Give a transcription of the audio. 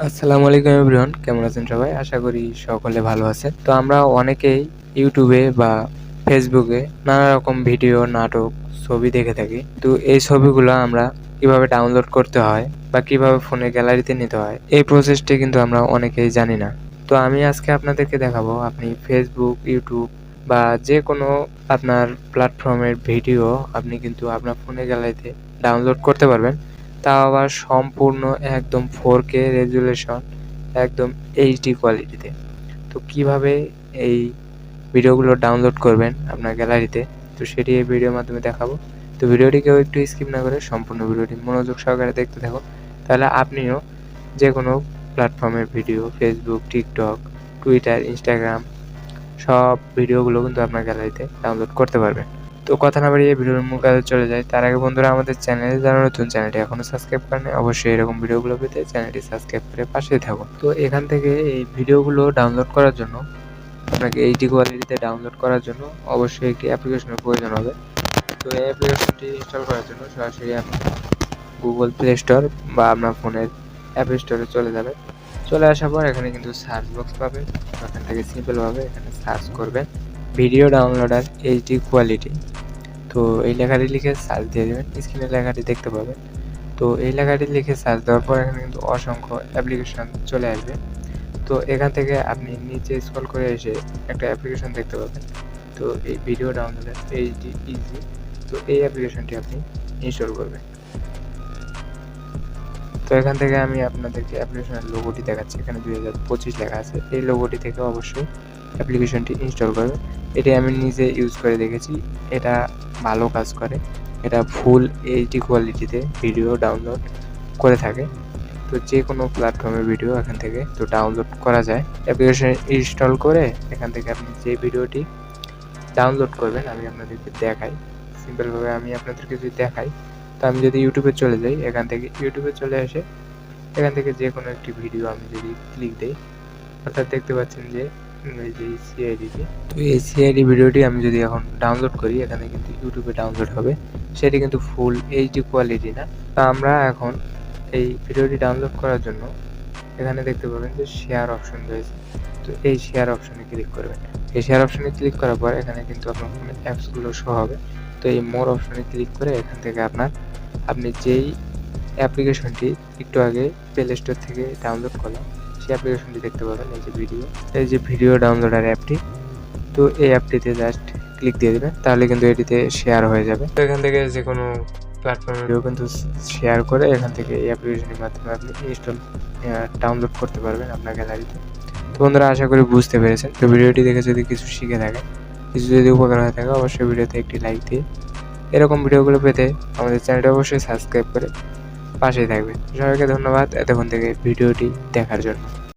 আসসালামু আলাইকুম এভরিওয়ান, কেমন আছেন সবাই? আশা করি সকলে ভালো আছেন। তো আমরা অনেকেই ইউটিউবে বা ফেসবুকে নানা রকম ভিডিও, নাটক, ছবি দেখে থাকি। তো এই ছবিগুলো আমরা কিভাবে ডাউনলোড করতে হয় বা কিভাবে ফোনের গ্যালারিতে নিতে হয়, এই প্রসেসটি কিন্তু আমরা অনেকেই জানি না। তো আমি আজকে আপনাদেরকে দেখাবো আপনি ফেসবুক, ইউটিউব বা যেকোনো আপনার প্ল্যাটফর্মের ভিডিও আপনি কিন্তু আপনার ফোনের গ্যালারিতে ডাউনলোড করতে পারবেন। তাও আবার সম্পূর্ণ একদম 4K রেজুলেশন, একদম এইচডি কোয়ালিটিতে। তো কিভাবে এই ভিডিওগুলো ডাউনলোড করবেন আপনার গ্যালারিতে, তো সেটি এই ভিডিওর মাধ্যমে দেখাবো। তো ভিডিওটি কেউ একটু স্কিপ না করে সম্পূর্ণ ভিডিওটি মনোযোগ সহকারে দেখতে থাকুন। তাহলে আপনিও যেকোনো প্ল্যাটফর্মের video, Facebook, TikTok, Twitter, Instagram সব ভিডিওগুলো কিন্তু আপনার গ্যালারিতে ডাউনলোড করতে পারবেন। তো কথা না বাড়িয়ে ভিডিওর মূল কাজে চলে যায়। তার আগে বন্ধুরা, আমাদের চ্যানেলে যারা নতুন, চ্যানেলটি এখনো সাবস্ক্রাইব করেনি, অবশ্যই এরকম ভিডিওগুলো পেতে চ্যানেলটি সাবস্ক্রাইব করে পাশেই থাকুন। তো এখান থেকে এই ভিডিওগুলো ডাউনলোড করার জন্য আপনাকে এইচডি কোয়ালিটিতে ডাউনলোড করার জন্য অবশ্যই একটি অ্যাপ্লিকেশনের প্রয়োজন হবে। তো এই অ্যাপ্লিকেশনটি ইনস্টল করার জন্য সরাসরি আপনি গুগল প্লে স্টোর বা আপনার ফোনের অ্যাপ স্টোরে চলে যাবেন। চলে আসার পর এখানে কিন্তু সার্চ বক্স পাবেন। এখান থেকে সিম্পলভাবে এখানে সার্চ করবেন ভিডিও ডাউনলোডার এইচডি কোয়ালিটি। তো এই লেখাটি লিখে সার্চ দিয়ে দেবেন। স্ক্রিনে লেখাটি দেখতে পাবেন। তো এই লেখাটি লিখে সার্চ দেওয়ার পর এখানে কিন্তু অসংখ্য অ্যাপ্লিকেশন চলে আসবে। তো এখান থেকে আপনি নিচে স্ক্রল করে এসে একটা অ্যাপ্লিকেশন দেখতে পাবেন। তো এই ভিডিও ডাউনলোডার এইচডি ইজি, তো এই অ্যাপ্লিকেশনটি আপনি ইনস্টল করবেন। তো এখান থেকে আমি আপনাদেরকে অ্যাপ্লিকেশনের লোগোটি দেখাচ্ছি। এখানে 2025 লেখা আছে। এই লোগোটি থেকে অবশ্যই অ্যাপ্লিকেশনটি ইনস্টল করবেন। এটি আমি নিজে ইউজ করে দেখেছি। এটা ভালো কাজ করে। এটা ফুল এইচডি কোয়ালিটিতে ভিডিও ডাউনলোড করে থাকে। তো যে কোনো প্ল্যাটফর্মের ভিডিও এখান থেকে তো ডাউনলোড করা যায়। অ্যাপ্লিকেশন ইনস্টল করে এখান থেকে আপনি যে ভিডিওটি ডাউনলোড করবেন আমি আপনাদেরকে দেখাই। সিম্পলভাবে আমি আপনাদেরকে যদি দেখাই, তো আমি যদি ইউটিউবে চলে যাই, এখান থেকে ইউটিউবে চলে এসে এখান থেকে যে কোনো একটি ভিডিও আমি যদি ক্লিক দেই, অর্থাৎ দেখতে পাচ্ছেন যে এই যে সিআইডিটি, তো এই সিআইডি ভিডিওটি আমি যদি এখন ডাউনলোড করি, এখানে কিন্তু ইউটিউবে ডাউনলোড হবে। সেটি কিন্তু ফুল এইচডি কোয়ালিটি না। তা আমরা এখন এই ভিডিওটি ডাউনলোড করার জন্য এখানে দেখতে পাবেন যে শেয়ার অপশন রয়েছে। তো এই শেয়ার অপশনে ক্লিক করবেন। এই শেয়ার অপশনে ক্লিক করার পর এখানে কিন্তু আপনার ফোনে অ্যাপসগুলো শো হবে। তো এই মোর অপশনে ক্লিক করে এখান থেকে আপনি যেই অ্যাপ্লিকেশনটি একটু আগে প্লে স্টোর থেকে ডাউনলোড করলাম, সেই অ্যাপ্লিকেশনটি দেখতে পাবেন। এই যে ভিডিও ডাউনলোডার অ্যাপটি, তো এই অ্যাপটিতে জাস্ট ক্লিক দিয়ে দেবেন, তাহলে কিন্তু এটিতে শেয়ার হয়ে যাবে। তো এখান থেকে যে কোনো প্ল্যাটফর্মে ভিডিও কিন্তু শেয়ার করে এখান থেকে এই অ্যাপ্লিকেশনের মাধ্যমে আপনি ডাউনলোড করতে পারবেন আপনার গ্যালারিতে। তো বন্ধুরা, আশা করি বুঝতে পেরেছেন। তো ভিডিওটি দেখে যদি কিছু শিখে থাকেন, কিছু যদি উপকার হয়ে থাকে, অবশ্যই ভিডিওতে একটি লাইক দিয়ে এরকম ভিডিওগুলো পেতে আমাদের চ্যানেলটি অবশ্যই সাবস্ক্রাইব করে পাশেই থাকবেন। সবাইকে ধন্যবাদ এতক্ষণ থেকে ভিডিওটি দেখার জন্য।